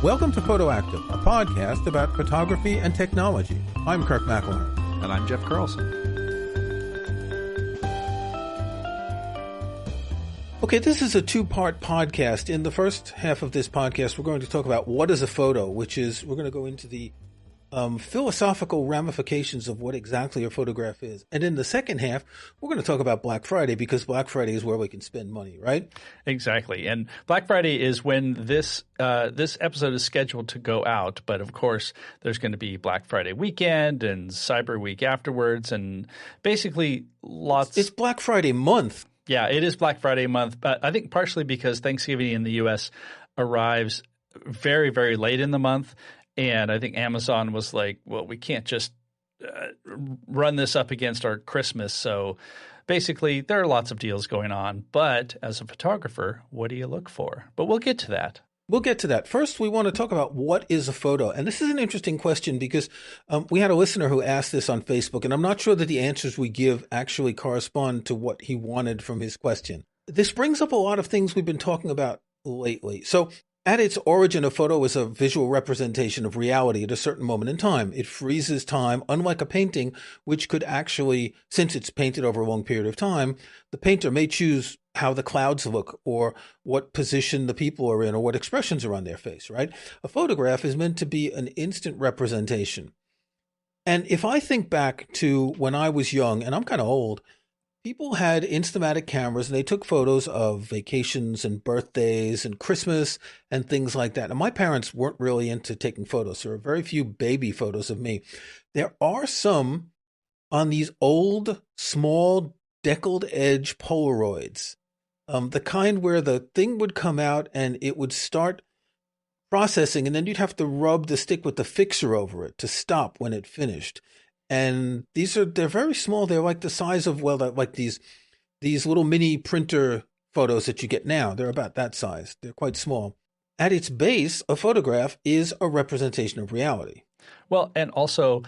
Welcome to Photoactive, a podcast about photography and technology. I'm Kirk McElhearn. And I'm Jeff Carlson. Okay, this is a two-part podcast. In the first half of this podcast, we're going to talk about what is a photo, which is we're going to go into the philosophical ramifications of what exactly a photograph is. And in the second half, we're going to talk about Black Friday because Black Friday is where we can spend money, right? Exactly. And Black Friday is when this episode is scheduled to go out. But of course, there's going to be Black Friday weekend and Cyber Week afterwards, and basically lots. It's Black Friday month. Yeah, it is Black Friday month. But I think partially because Thanksgiving in the U.S. arrives very, very late in the month. And I think Amazon was like, well, we can't just run this up against our Christmas. So basically, there are lots of deals going on. But as a photographer, what do you look for? But we'll get to that. We'll get to that. First, we want to talk about what is a photo. And this is an interesting question because we had a listener who asked this on Facebook, and I'm not sure that the answers we give actually correspond to what he wanted from his question. This brings up a lot of things we've been talking about lately. So at its origin, a photo is a visual representation of reality at a certain moment in time. It freezes time, unlike a painting, which could actually, since it's painted over a long period of time, the painter may choose how the clouds look or what position the people are in or what expressions are on their face, right? A photograph is meant to be an instant representation. And if I think back to when I was young, and I'm kind of old, people had Instamatic cameras and they took photos of vacations and birthdays and Christmas and things like that. And my parents weren't really into taking photos. There are very few baby photos of me. There are some on these old, small, deckled edge Polaroids, the kind where the thing would come out and it would start processing and then you'd have to rub the stick with the fixer over it to stop when it finished. And they're very small. They're like the size of, like these little mini printer photos that you get now. They're about that size. They're quite small. At its base, a photograph is a representation of reality. Well, and also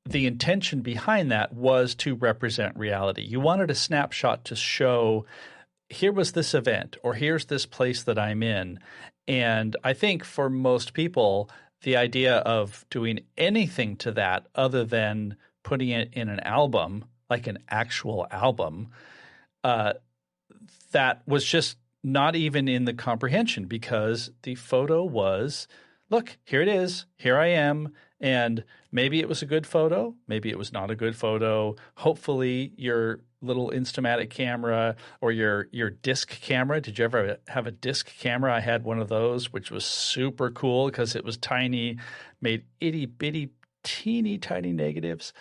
the intention behind that was to represent reality. You wanted a snapshot to show, here was this event, or here's this place that I'm in. And I think for most people, the idea of doing anything to that other than putting it in an album, like an actual album, that was just not even in the comprehension because the photo was, look, here it is, here I am, and maybe it was a good photo, maybe it was not a good photo. Hopefully your little Instamatic camera or your disc camera. Did you ever have a disc camera? I had one of those, which was super cool because it was tiny, made itty-bitty, teeny tiny negatives.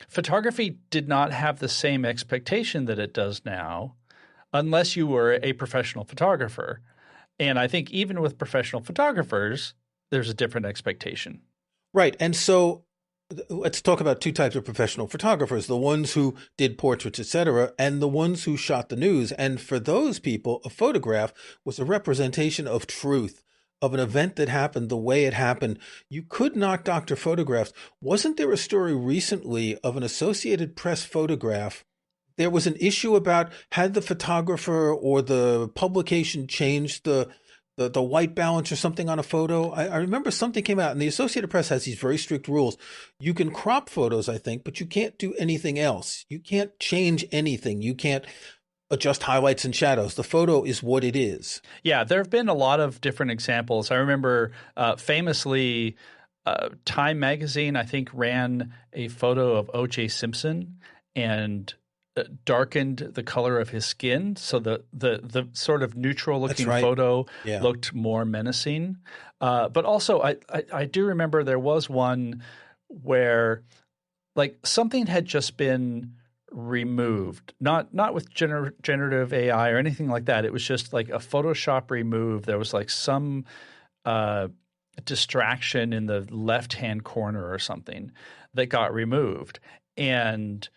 Photography did not have the same expectation that it does now unless you were a professional photographer. And I think even with professional photographers, there's a different expectation. Right. And so let's talk about two types of professional photographers, the ones who did portraits, etc., and the ones who shot the news. And for those people, a photograph was a representation of truth, of an event that happened the way it happened. You could not doctor photographs. Wasn't there a story recently of an Associated Press photograph? There was an issue about had the photographer or the publication changed the white balance or something on a photo. I remember something came out, and the Associated Press has these very strict rules. You can crop photos, I think, but you can't do anything else. You can't change anything. You can't adjust highlights and shadows. The photo is what it is. Yeah, there have been a lot of different examples. I remember famously Time magazine, I think, ran a photo of O.J. Simpson and darkened the color of his skin. So the sort of neutral looking photo looked more menacing. But also I do remember there was one where like something had just been removed, not with generative AI or anything like that. It was just like a Photoshop remove. There was like some distraction in the left-hand corner or something that got removed. And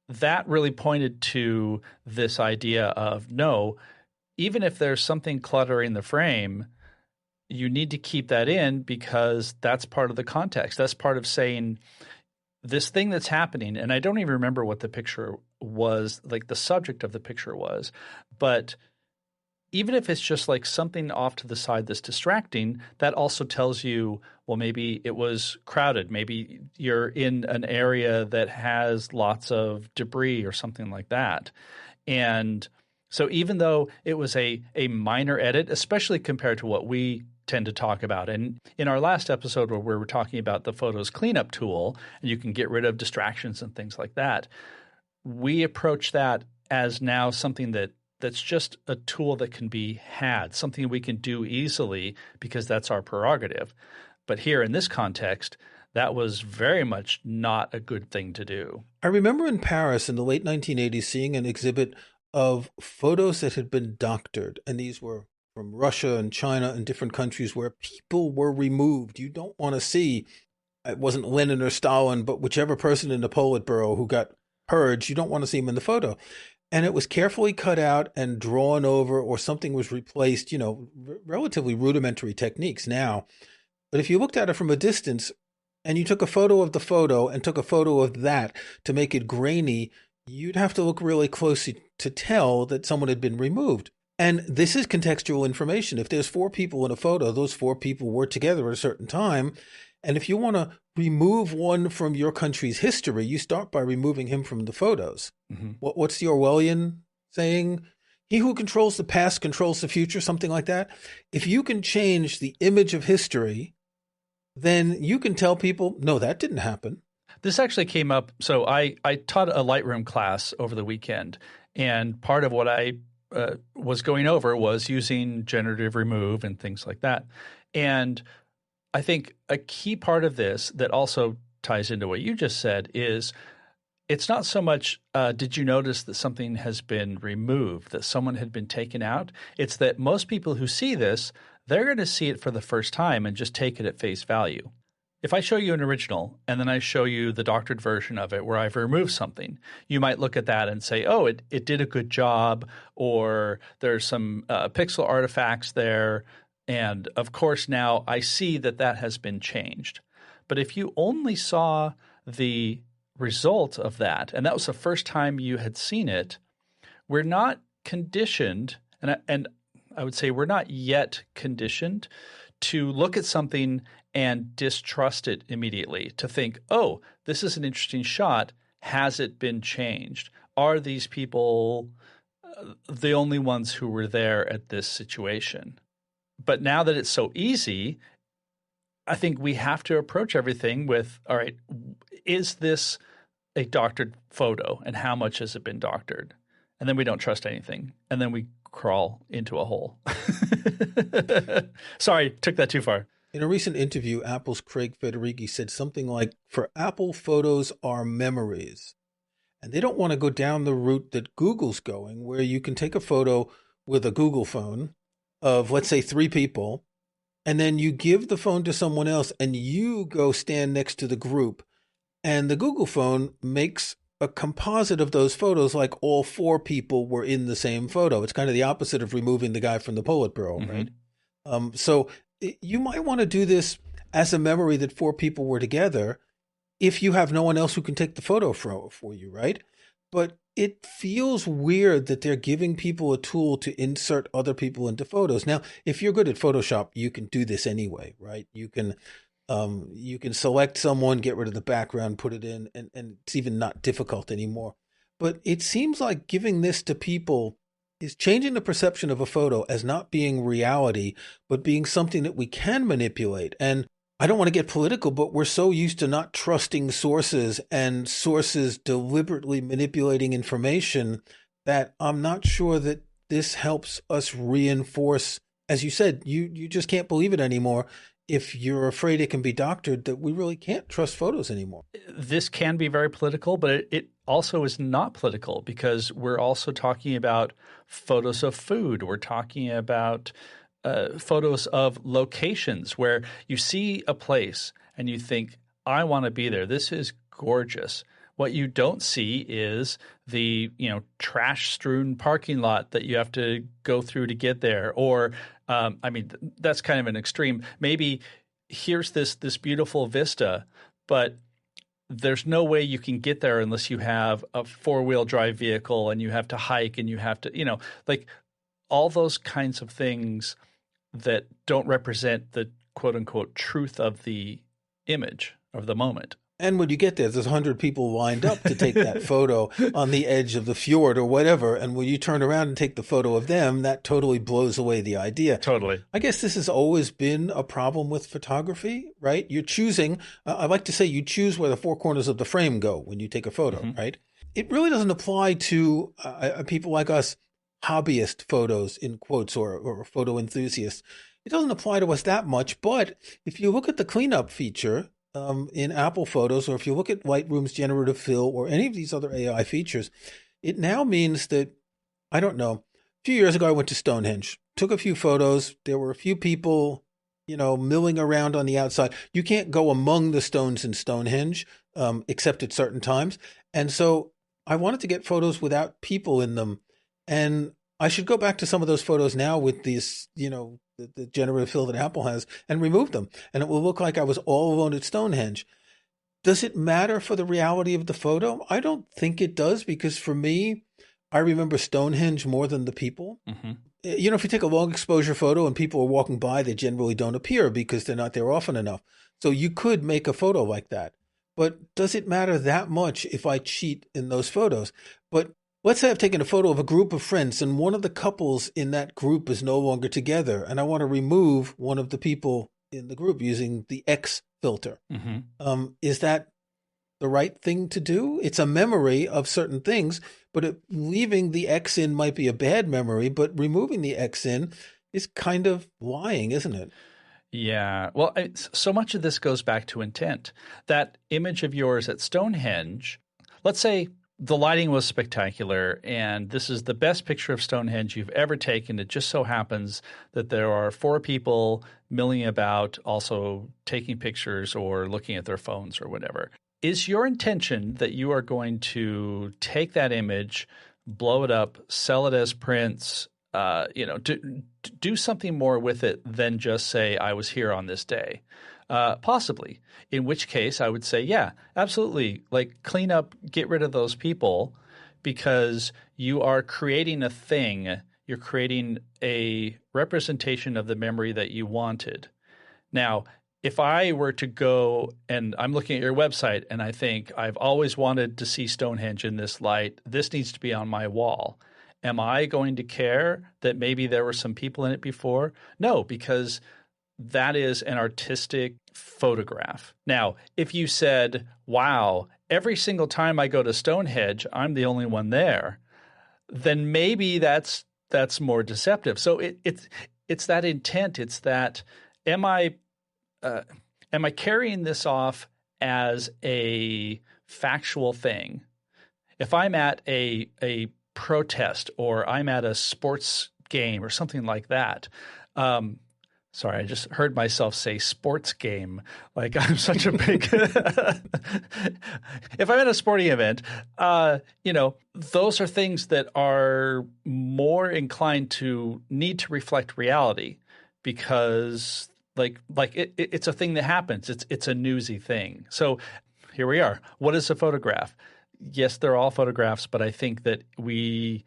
that really pointed to this idea of no, even if there's something cluttering the frame, you need to keep that in because that's part of the context. That's part of saying this thing that's happening, and I don't even remember what the picture was, like the subject of the picture was, but even if it's just like something off to the side that's distracting, that also tells you, well, maybe it was crowded. Maybe you're in an area that has lots of debris or something like that. And so even though it was a minor edit, especially compared to what we tend to talk about. And in our last episode where we were talking about the Photos Cleanup tool, and you can get rid of distractions and things like that, we approach that as now something that's just a tool that can be had, something we can do easily because that's our prerogative. But here in this context, that was very much not a good thing to do. I remember in Paris in the late 1980s seeing an exhibit of photos that had been doctored, and these were from Russia and China and different countries where people were removed. You don't want to see, it wasn't Lenin or Stalin, but whichever person in the Politburo who got purged, you don't want to see him in the photo. And it was carefully cut out and drawn over, or something was replaced, relatively rudimentary techniques now. But if you looked at it from a distance and you took a photo of the photo and took a photo of that to make it grainy, you'd have to look really closely to tell that someone had been removed. And this is contextual information. If there's 4 people in a photo, those 4 people were together at a certain time. And if you want to remove one from your country's history, you start by removing him from the photos. Mm-hmm. What's the Orwellian saying? He who controls the past controls the future, something like that. If you can change the image of history, then you can tell people, no, that didn't happen. This actually came up. So I taught a Lightroom class over the weekend, and part of what I was going over was using generative remove and things like that. And I think a key part of this that also ties into what you just said is it's not so much did you notice that something has been removed, that someone had been taken out. It's that most people who see this, they're going to see it for the first time and just take it at face value. If I show you an original and then I show you the doctored version of it where I've removed something, you might look at that and say, oh, it did a good job, or there's some pixel artifacts there. And of course, now I see that has been changed. But if you only saw the result of that, and that was the first time you had seen it, we're not conditioned, and I would say we're not yet conditioned to look at something and distrust it immediately, to think, oh, this is an interesting shot. Has it been changed? Are these people the only ones who were there at this situation? But now that it's so easy, I think we have to approach everything with, all right, is this a doctored photo, and how much has it been doctored? And then we don't trust anything. And then we crawl into a hole. Sorry, took that too far. In a recent interview, Apple's Craig Federighi said something like, for Apple, photos are memories. And they don't want to go down the route that Google's going, where you can take a photo with a Google phone of, let's say, 3 people, and then you give the phone to someone else and you go stand next to the group. And the Google phone makes a composite of those photos like all 4 people were in the same photo. It's kind of the opposite of removing the guy from the Politburo, mm-hmm. right? So you might want to do this as a memory that 4 people were together if you have no one else who can take the photo for you, right? But it feels weird that they're giving people a tool to insert other people into photos. Now, if you're good at Photoshop, you can do this anyway, right? You can select someone, get rid of the background, put it in, and it's even not difficult anymore. But it seems like giving this to people is changing the perception of a photo as not being reality, but being something that we can manipulate. And I don't want to get political, but we're so used to not trusting sources and sources deliberately manipulating information that I'm not sure that this helps us reinforce, as you said, you just can't believe it anymore. If you're afraid it can be doctored, that we really can't trust photos anymore. This can be very political, but it also is not political, because we're also talking about photos of food. We're talking about photos of locations where you see a place and you think, I want to be there. This is gorgeous. What you don't see is the trash-strewn parking lot that you have to go through to get there. Or, that's kind of an extreme. Maybe here's this beautiful vista, but there's no way you can get there unless you have a 4-wheel drive vehicle and you have to hike and you have to, all those kinds of things that don't represent the quote-unquote truth of the image of the moment. And when you get there's 100 people lined up to take that photo on the edge of the fjord or whatever. And when you turn around and take the photo of them, that totally blows away the idea. Totally. I guess this has always been a problem with photography, right? You're choosing, I like to say you choose where the four corners of the frame go when you take a photo, right? It really doesn't apply to people like us, hobbyist photos in quotes or photo enthusiasts. It doesn't apply to us that much. But if you look at the cleanup feature, in Apple Photos, or if you look at Lightroom's generative fill or any of these other AI features, it now means that, I don't know, a few years ago I went to Stonehenge, took a few photos. There were a few people, milling around on the outside. You can't go among the stones in Stonehenge, except at certain times. And so I wanted to get photos without people in them. And I should go back to some of those photos now with these, the generative fill that Apple has and remove them. And it will look like I was all alone at Stonehenge. Does it matter for the reality of the photo? I don't think it does, because for me, I remember Stonehenge more than the people. If you take a long exposure photo and people are walking by, they generally don't appear because they're not there often enough. So you could make a photo like that. But does it matter that much if I cheat in those photos? But let's say I've taken a photo of a group of friends and one of the couples in that group is no longer together, and I want to remove one of the people in the group using the X filter. Is that the right thing to do? It's a memory of certain things, but leaving the X in might be a bad memory, but removing the X in is kind of lying, isn't it? Yeah. Well, so much of this goes back to intent. That image of yours at Stonehenge, let's say the lighting was spectacular, and this is the best picture of Stonehenge you've ever taken. It just so happens that there are four people milling about, also taking pictures or looking at their phones or whatever. Is your intention that you are going to take that image, blow it up, sell it as prints, do something more with it than just say, I was here on this day? Possibly, in which case I would say, yeah, absolutely. Like, clean up, get rid of those people, because you are creating a thing. You're creating a representation of the memory that you wanted. Now, if I were to go and I'm looking at your website and I think I've always wanted to see Stonehenge in this light, this needs to be on my wall. Am I going to care that maybe there were some people in it before? No, because that is an artistic photograph. Now, if you said, wow, every single time I go to Stonehenge, I'm the only one there, then maybe that's more deceptive. So it's that intent. It's that, am I carrying this off as a factual thing? If I'm at a protest or I'm at a sports game or something like that, sorry, I just heard myself say sports game. Like, I'm such a big – if I'm at a sporting event, those are things that are more inclined to need to reflect reality, because it's a thing that happens. It's a newsy thing. So here we are. What is a photograph? Yes, they're all photographs, but I think that we,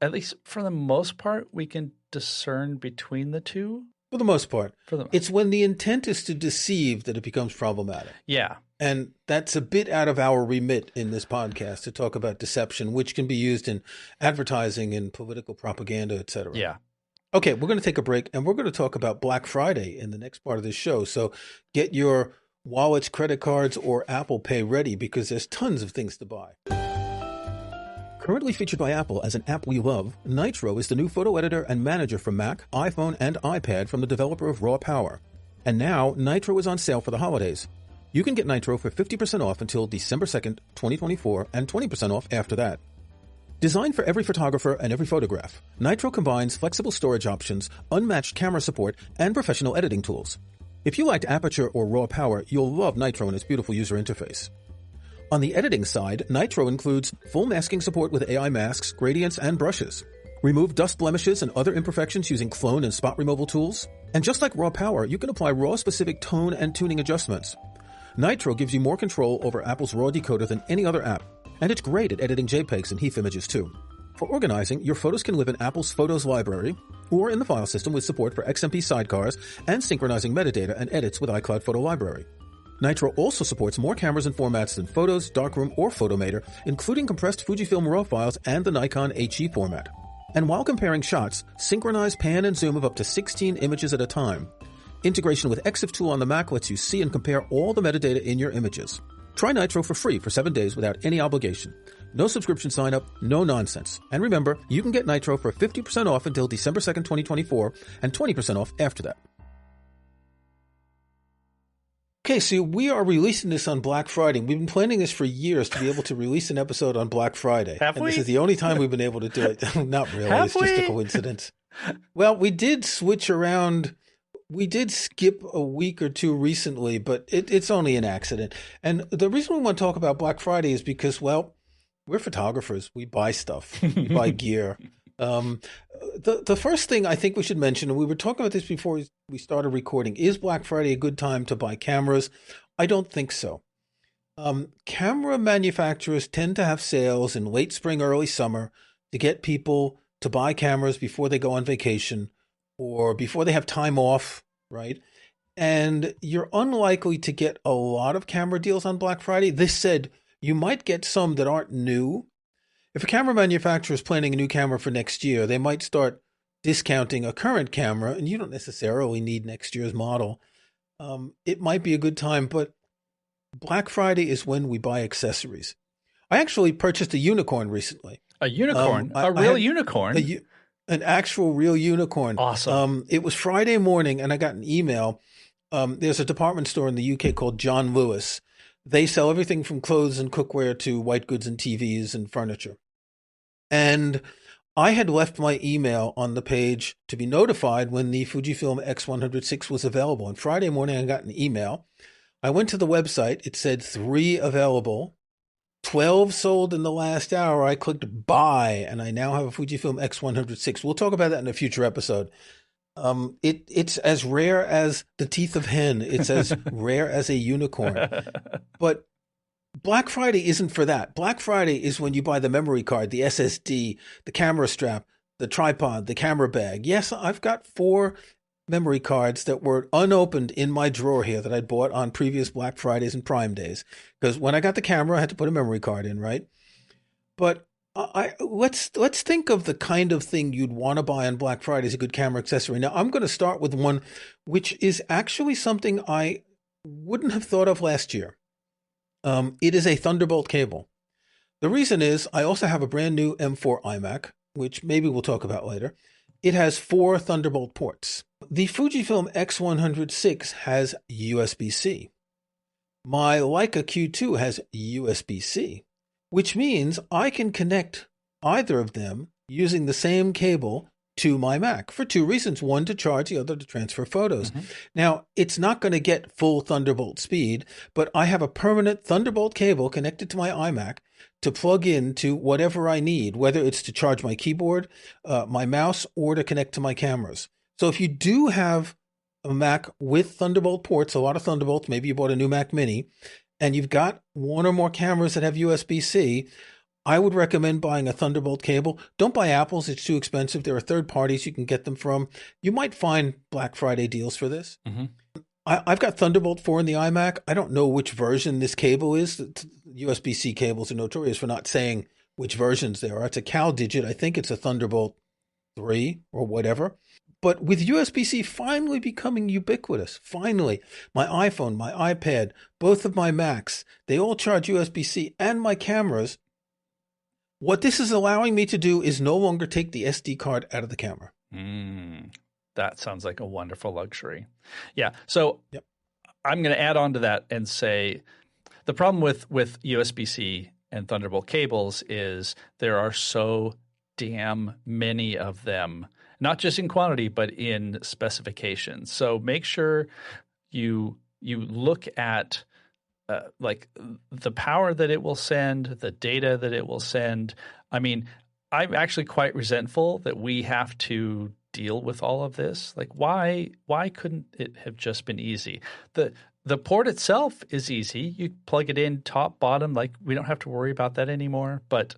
at least for the most part, we can discern between the two. For the most part. It's when the intent is to deceive that it becomes problematic. Yeah. And that's a bit out of our remit in this podcast to talk about deception, which can be used in advertising and political propaganda, et cetera. Yeah. Okay, we're going to take a break, and we're going to talk about Black Friday in the next part of this show. So get your wallets, credit cards, or Apple Pay ready, because there's tons of things to buy. Currently featured by Apple as an app we love, Nitro is the new photo editor and manager for Mac, iPhone, and iPad from the developer of RAW Power. And now, Nitro is on sale for the holidays. You can get Nitro for 50% off until December 2nd, 2024, and 20% off after that. Designed for every photographer and every photograph, Nitro combines flexible storage options, unmatched camera support, and professional editing tools. If you liked Aperture or RAW Power, you'll love Nitro and its beautiful user interface. On the editing side, Nitro includes full masking support with AI masks, gradients, and brushes. Remove dust blemishes and other imperfections using clone and spot removal tools. And just like RAW Power, you can apply RAW-specific tone and tuning adjustments. Nitro gives you more control over Apple's RAW decoder than any other app, and it's great at editing JPEGs and HEIF images too. For organizing, your photos can live in Apple's Photos library or in the file system with support for XMP sidecars and synchronizing metadata and edits with iCloud Photo Library. Nitro also supports more cameras and formats than Photos, Darkroom, or Photomator, including compressed Fujifilm RAW files and the Nikon HE format. And while comparing shots, synchronize pan and zoom of up to 16 images at a time. Integration with ExifTool on the Mac lets you see and compare all the metadata in your images. Try Nitro for free for 7 days without any obligation. No subscription sign-up, no nonsense. And remember, you can get Nitro for 50% off until December 2nd, 2024, and 20% off after that. Okay, so we are releasing this on Black Friday. We've been planning this for years to be able to release an episode on Black Friday. Have we? This is the only time we've been able to do it. Not really. Have it's just a coincidence. Well, we did switch around. We did skip a week or two recently, but it's only an accident. And the reason we want to talk about Black Friday is because, well, we're photographers. We buy stuff. We buy gear. The first thing I think we should mention, and we were talking about this before we started recording, is Black Friday a good time to buy cameras? I don't think so. Camera manufacturers tend to have sales in late spring, early summer to get people to buy cameras before they go on vacation or before they have time off, right? And you're unlikely to get a lot of camera deals on Black Friday. This said, you might get some that aren't new. If a camera manufacturer is planning a new camera for next year, they might start discounting a current camera, and you don't necessarily need next year's model. It might be a good time, but Black Friday is when we buy accessories. I actually purchased a unicorn recently. A unicorn? A real unicorn? An actual real unicorn. Awesome. It was Friday morning, and I got an email. There's a department store in the UK called John Lewis. They sell everything from clothes and cookware to white goods and TVs and furniture. And I had left my email on the page to be notified when the Fujifilm X106 was available. And Friday morning, I got an email. I went to the website. It said 3 available, 12 sold in the last hour. I clicked buy, and I now have a Fujifilm X106. We'll talk about that in a future episode. It's as rare as the teeth of hen. It's as rare as a unicorn. But Black Friday isn't for that. Black Friday is when you buy the memory card, the SSD, the camera strap, the tripod, the camera bag. Yes, I've got 4 memory cards that were unopened in my drawer here that I'd bought on previous Black Fridays and Prime Days. Because when I got the camera, I had to put a memory card in, right? But let's think of the kind of thing you'd want to buy on Black Friday as a good camera accessory. Now, I'm going to start with one which is actually something I wouldn't have thought of last year. It is a Thunderbolt cable. The reason is I also have a brand new M4 iMac, which maybe we'll talk about later. It has 4 Thunderbolt ports. The Fujifilm X106 has USB-C. My Leica Q2 has USB-C, which means I can connect either of them using the same cable to my Mac for 2 reasons. One, to charge, the other to transfer photos. Mm-hmm. Now, it's not going to get full Thunderbolt speed, but I have a permanent Thunderbolt cable connected to my iMac to plug into whatever I need, whether it's to charge my keyboard, my mouse, or to connect to my cameras. So if you do have a Mac with Thunderbolt ports, a lot of Thunderbolts, maybe you bought a new Mac Mini, and you've got 1 or more cameras that have USB-C, I would recommend buying a Thunderbolt cable. Don't buy Apple's. It's too expensive. There are third parties you can get them from. You might find Black Friday deals for this. Mm-hmm. I've got Thunderbolt 4 in the iMac. I don't know which version this cable is. USB-C cables are notorious for not saying which versions there are. It's a CAL digit. I think it's a Thunderbolt 3 or whatever. But with USB-C finally becoming ubiquitous, finally, my iPhone, my iPad, both of my Macs, they all charge USB-C, and my cameras. What this is allowing me to do is no longer take the SD card out of the camera. That sounds like a wonderful luxury. Yeah. So yep. I'm going to add on to that and say the problem with USB-C and Thunderbolt cables is there are so damn many of them, not just in quantity, but in specifications. So make sure you look at like the power that it will send, the data that it will send. I mean, I'm actually quite resentful that we have to deal with all of this. Like, why couldn't it have just been easy? The port itself is easy. You plug it in top, bottom. Like, we don't have to worry about that anymore. But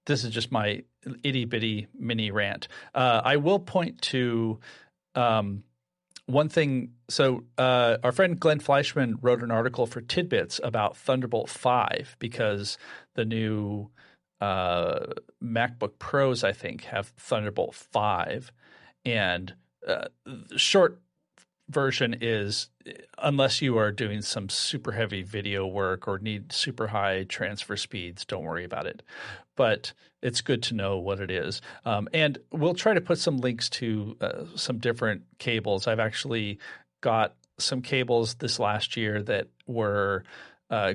this is just my itty bitty mini rant. I will point to one thing. So our friend Glenn Fleischman wrote an article for Tidbits about Thunderbolt 5 because the new MacBook Pros, I think, have Thunderbolt 5. And the short version is, unless you are doing some super heavy video work or need super high transfer speeds, don't worry about it. But it's good to know what it is. And we'll try to put some links to some different cables. I've actually got some cables this last year that were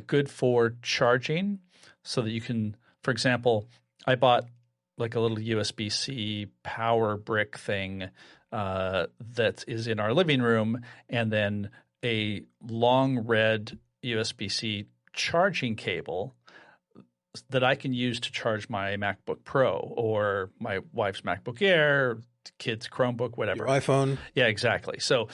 good for charging so that you can, for example, I bought like a little USB-C power brick thing that is in our living room, and then a long red USB-C charging cable that I can use to charge my MacBook Pro or my wife's MacBook Air, kid's Chromebook, whatever. Your iPhone. Yeah, exactly. So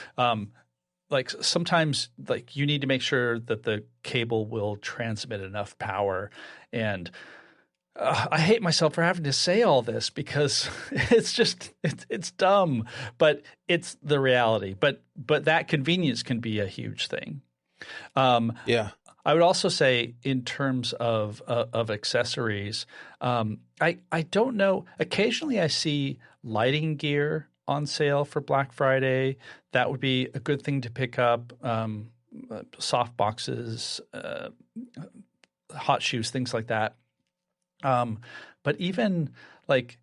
like sometimes like you need to make sure that the cable will transmit enough power. And I hate myself for having to say all this because it's dumb, but it's the reality. But that convenience can be a huge thing. Yeah. I would also say in terms of accessories, I don't know. Occasionally I see lighting gear on sale for Black Friday. That would be a good thing to pick up. Soft boxes, hot shoes, things like that. But even like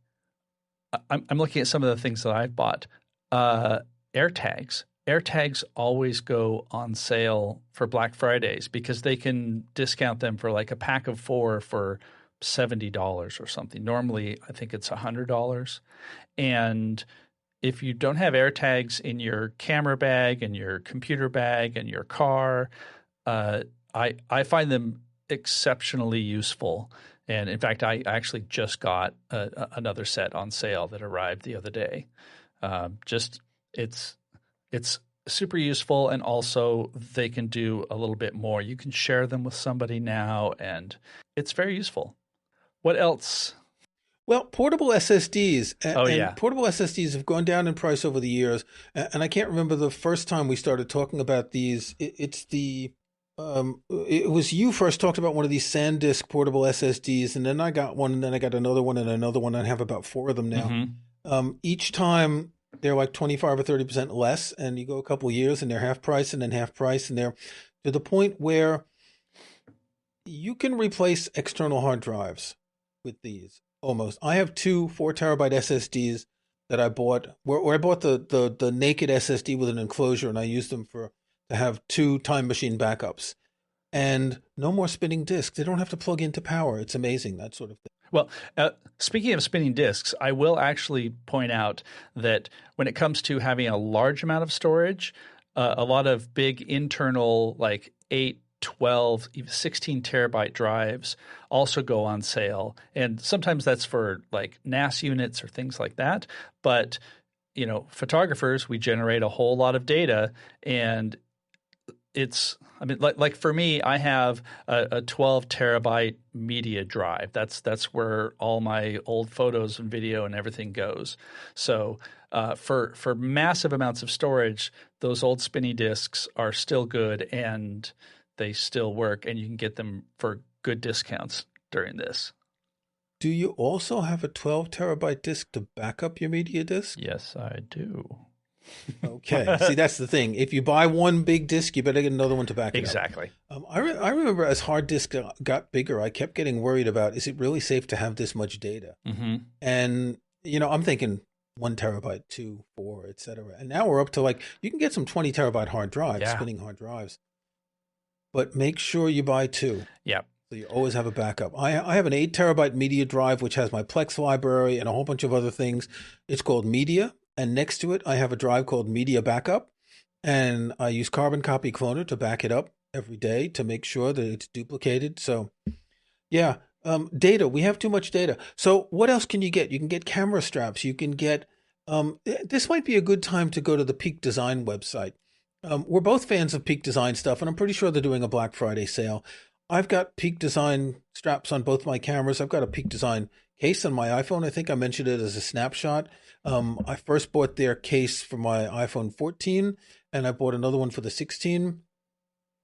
I'm looking at some of the things that I've bought. AirTags. AirTags always go on sale for Black Fridays because they can discount them for like a pack of 4 for $70 or something. Normally, I think it's $100. And if you don't have AirTags in your camera bag and your computer bag and your car, I find them exceptionally useful. And in fact, I actually just got another set on sale that arrived the other day. It's super useful, and also they can do a little bit more. You can share them with somebody now, and it's very useful. What else? Well, portable SSDs. Yeah. Portable SSDs have gone down in price over the years. And I can't remember the first time we started talking about these. It was you first talked about one of these SanDisk portable SSDs, and then I got one, and then I got another one, and another one. I have about 4 of them now. Mm-hmm. Each time they're like 25 or 30% less, and you go a couple of years, and they're half price, and then half price, and they're to the point where you can replace external hard drives with these almost. I have 2 4-terabyte SSDs that I bought, where I bought the naked SSD with an enclosure, and I used them to have 2 Time Machine backups. And no more spinning disks. They don't have to plug into power. It's amazing, that sort of thing. Well, speaking of spinning disks, I will actually point out that when it comes to having a large amount of storage, a lot of big internal like 8, 12, even 16 terabyte drives also go on sale. And sometimes that's for like NAS units or things like that. But, you know, photographers, we generate a whole lot of data, and like for me, I have a 12 terabyte media drive. That's where all my old photos and video and everything goes. So for massive amounts of storage, those old spinny disks are still good, and they still work, and you can get them for good discounts during this. Do you also have a 12 terabyte disk to back up your media disk? Yes, I do. Okay. See, that's the thing. If you buy one big disk, you better get another one to back it up. Exactly. I remember as hard disk got bigger, I kept getting worried about, is it really safe to have this much data? Mm-hmm. And, you know, I'm thinking 1 terabyte, 2, 4, et cetera. And now we're up to like, you can get some 20 terabyte hard drives, spinning hard drives. But make sure you buy 2. Yep. So you always have a backup. I have an 8 terabyte media drive, which has my Plex library and a whole bunch of other things. It's called Media. And next to it, I have a drive called Media Backup. And I use Carbon Copy Cloner to back it up every day to make sure that it's duplicated. So, yeah, data. We have too much data. So what else can you get? You can get camera straps. You can get this might be a good time to go to the Peak Design website. We're both fans of Peak Design stuff, and I'm pretty sure they're doing a Black Friday sale. I've got Peak Design straps on both my cameras. I've got a Peak Design case on my iPhone. I think I mentioned it as a snapshot. I first bought their case for my iPhone 14, and I bought another one for the 16.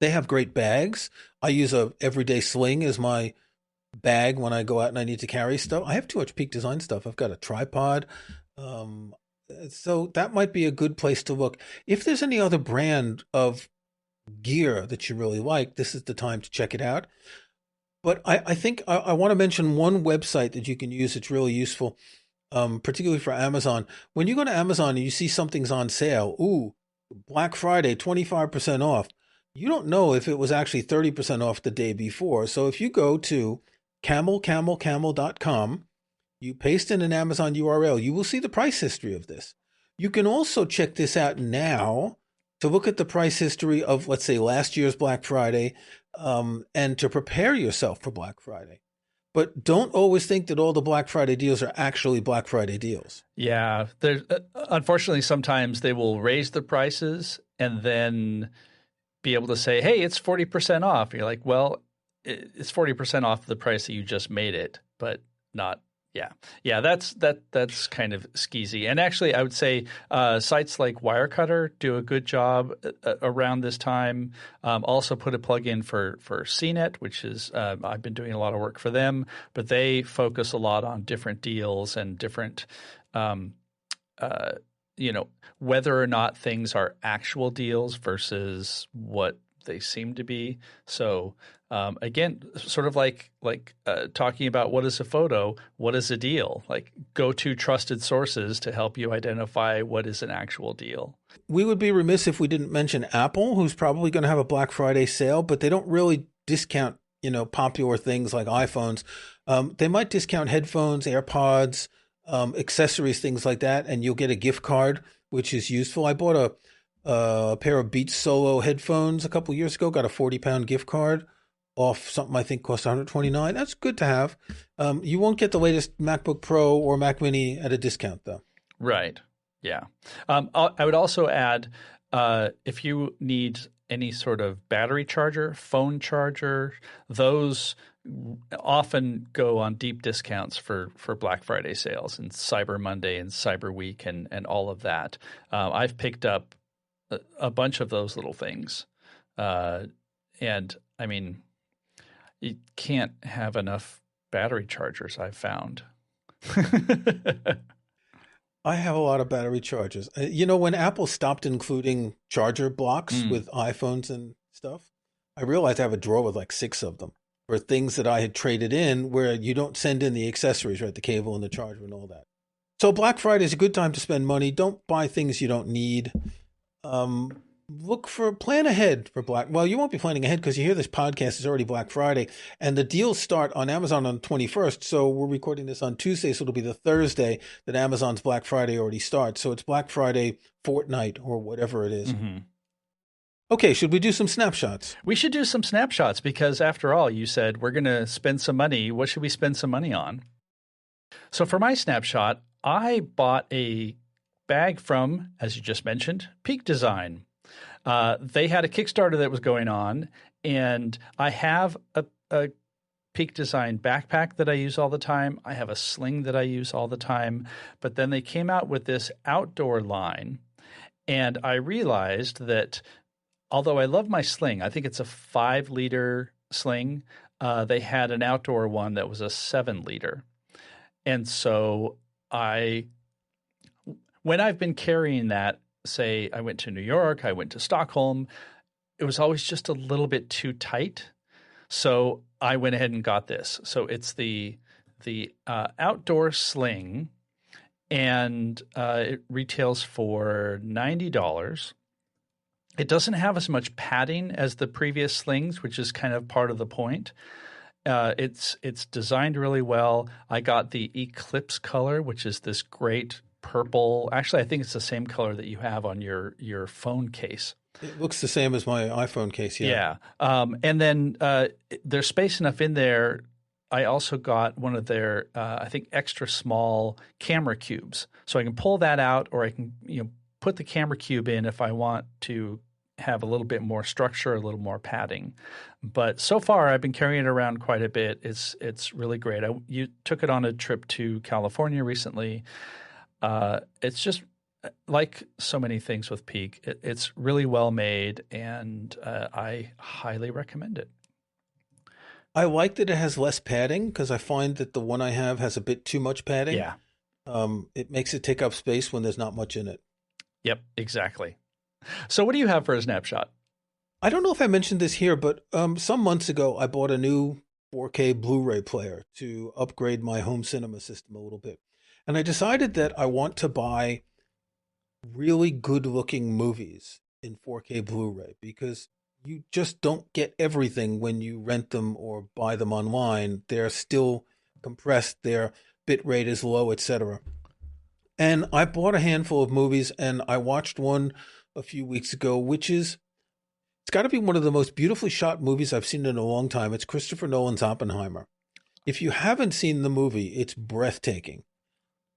They have great bags. I use a everyday sling as my bag when I go out and I need to carry stuff. I have too much Peak Design stuff. I've got a tripod. Um, so that might be a good place to look. If there's any other brand of gear that you really like, this is the time to check it out. But I think I want to mention one website that you can use that's really useful, particularly for Amazon. When you go to Amazon and you see something's on sale, ooh, Black Friday, 25% off. You don't know if it was actually 30% off the day before. So if you go to camel.com, you paste in an Amazon URL, you will see the price history of this. You can also check this out now to look at the price history of, let's say, last year's Black Friday, and to prepare yourself for Black Friday. But don't always think that all the Black Friday deals are actually Black Friday deals. Yeah. There's, unfortunately, sometimes they will raise the prices and then be able to say, hey, it's 40% off. You're like, well, it's 40% off the price that you just made it, but not. Yeah, that's kind of skeezy. And actually, I would say sites like Wirecutter do a good job around this time. Also put a plug in for CNET, which is I've been doing a lot of work for them, but they focus a lot on different deals and different whether or not things are actual deals versus what they seem to be. So again, sort of like talking about what is a photo, what is a deal? Like go to trusted sources to help you identify what is an actual deal. We would be remiss if we didn't mention Apple, who's probably going to have a Black Friday sale, but they don't really discount, popular things like iPhones. They might discount headphones, AirPods, accessories, things like that, and you'll get a gift card, which is useful. I bought a pair of Beats Solo headphones a couple years ago, got a 40-pound gift card off something I think cost $129. That's good to have. You won't get the latest MacBook Pro or Mac Mini at a discount, though. Right. Yeah. I would also add, if you need any sort of battery charger, phone charger, those often go on deep discounts for Black Friday sales and Cyber Monday and Cyber Week and all of that. I've picked up a bunch of those little things. And I mean, you can't have enough battery chargers, I've found. I have a lot of battery chargers. When Apple stopped including charger blocks with iPhones and stuff, I realized I have a drawer with like 6 of them for things that I had traded in where you don't send in the accessories, right? The cable and the charger and all that. So Black Friday is a good time to spend money. Don't buy things you don't need. Plan ahead for well, you won't be planning ahead because you hear this podcast is already Black Friday and the deals start on Amazon on the 21st. So we're recording this on Tuesday. So it'll be the Thursday that Amazon's Black Friday already starts. So it's Black Friday fortnight or whatever it is. Mm-hmm. Okay. Should we do some snapshots? We should do some snapshots because after all, you said we're going to spend some money. What should we spend some money on? So for my snapshot, I bought a bag from, as you just mentioned, Peak Design. They had a Kickstarter that was going on, and I have a Peak Design backpack that I use all the time. I have a sling that I use all the time. But then they came out with this outdoor line, and I realized that although I love my sling, I think it's a 5-liter sling, they had an outdoor one that was a 7-liter. And so when I've been carrying that, say I went to New York, I went to Stockholm, it was always just a little bit too tight. So I went ahead and got this. So it's the outdoor sling, and it retails for $90. It doesn't have as much padding as the previous slings, which is kind of part of the point. It's designed really well. I got the Eclipse color, which is this great purple. Actually, I think it's the same color that you have on your phone case. It looks the same as my iPhone case, yeah. Yeah. And then there's space enough in there. I also got one of their, I think, extra small camera cubes. So I can pull that out, or I can put the camera cube in if I want to have a little bit more structure, a little more padding. But so far, I've been carrying it around quite a bit. It's really great. You took it on a trip to California recently. It's just like so many things with Peak. It's really well made, and I highly recommend it. I like that it has less padding because I find that the one I have has a bit too much padding. Yeah. It makes it take up space when there's not much in it. Yep, exactly. So what do you have for a snapshot? I don't know if I mentioned this here, but some months ago, I bought a new 4K Blu-ray player to upgrade my home cinema system a little bit. And I decided that I want to buy really good-looking movies in 4K Blu-ray because you just don't get everything when you rent them or buy them online. They're still compressed, their bit rate is low, etc. And I bought a handful of movies, and I watched one a few weeks ago, which is, it's got to be one of the most beautifully shot movies I've seen in a long time. It's Christopher Nolan's Oppenheimer. If you haven't seen the movie, it's breathtaking.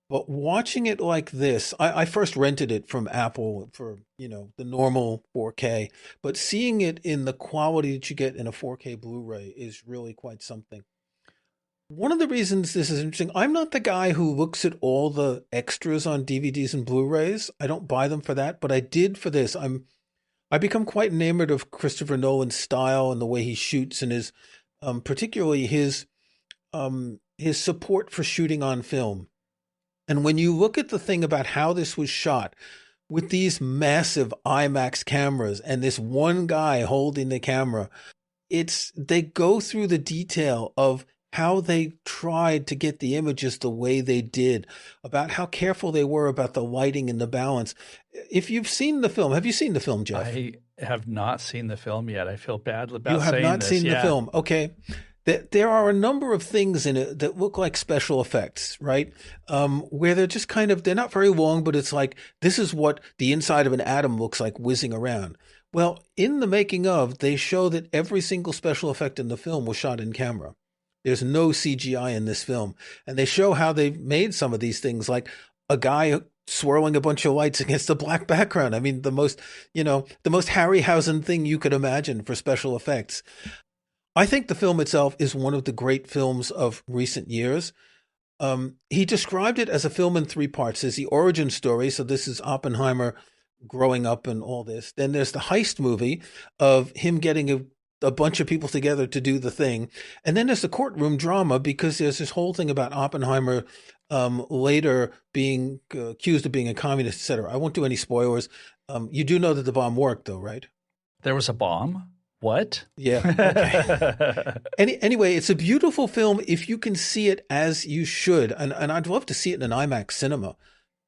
But watching it like this, I first rented it from Apple for, the normal 4K, but seeing it in the quality that you get in a 4K Blu-ray is really quite something. One of the reasons this is interesting, I'm not the guy who looks at all the extras on DVDs and Blu-rays. I don't buy them for that, but I did for this. I become quite enamored of Christopher Nolan's style and the way he shoots, and his, particularly his support for shooting on film. And when you look at the thing about how this was shot with these massive IMAX cameras and this one guy holding the camera, they go through the detail of how they tried to get the images the way they did, about how careful they were about the lighting and the balance. If you've seen the film, have you seen the film, Jeff? I have not seen the film yet. I feel bad about saying this. You have not seen the film. Okay. There are a number of things in it that look like special effects, right? Where they're just they're not very long, but it's like, this is what the inside of an atom looks like whizzing around. Well, in the making of, they show that every single special effect in the film was shot in camera. There's no CGI in this film. And they show how they made some of these things, like a guy swirling a bunch of lights against a black background. I mean, the most Harryhausen thing you could imagine for special effects. I think the film itself is one of the great films of recent years. He described it as a film in 3 parts. There's the origin story. So this is Oppenheimer growing up and all this. Then there's the heist movie of him getting a bunch of people together to do the thing. And then there's the courtroom drama, because there's this whole thing about Oppenheimer later being accused of being a communist, etc. I won't do any spoilers. You do know that the bomb worked, though, right? There was a bomb? What? Yeah. Okay. Anyway, it's a beautiful film if you can see it as you should. And I'd love to see it in an IMAX cinema.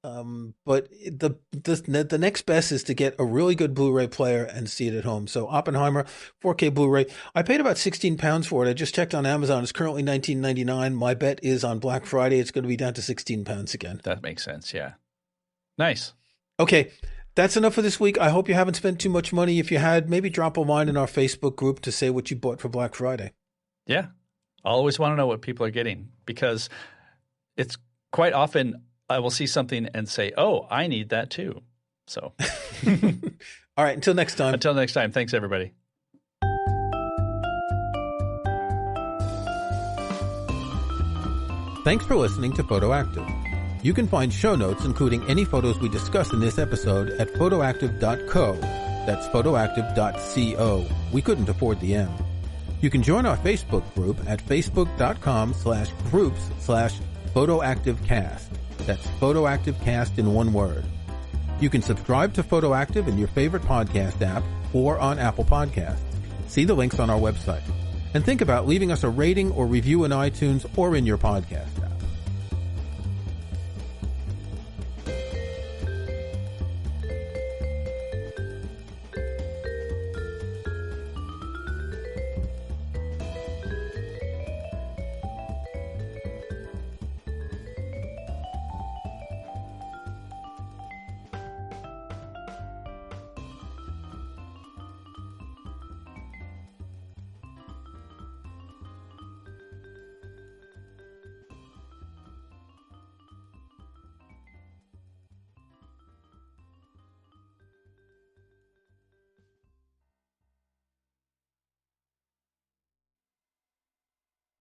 But the next best is to get a really good Blu-ray player and see it at home. So Oppenheimer, 4K Blu-ray. I paid about £16 for it. I just checked on Amazon. It's currently $19.99. My bet is on Black Friday it's going to be down to £16 again. That makes sense, yeah. Nice. Okay. That's enough for this week. I hope you haven't spent too much money. If you had, maybe drop a line in our Facebook group to say what you bought for Black Friday. Yeah. I always want to know what people are getting, because it's quite often I will see something and say, oh, I need that too. So. All right. Until next time. Until next time. Thanks, everybody. Thanks for listening to Photoactive. You can find show notes, including any photos we discussed in this episode, at photoactive.co. That's photoactive.co. We couldn't afford the M. You can join our Facebook group at facebook.com/groups/photoactivecast. That's photoactivecast in one word. You can subscribe to Photoactive in your favorite podcast app or on Apple Podcasts. See the links on our website. And think about leaving us a rating or review in iTunes or in your podcast.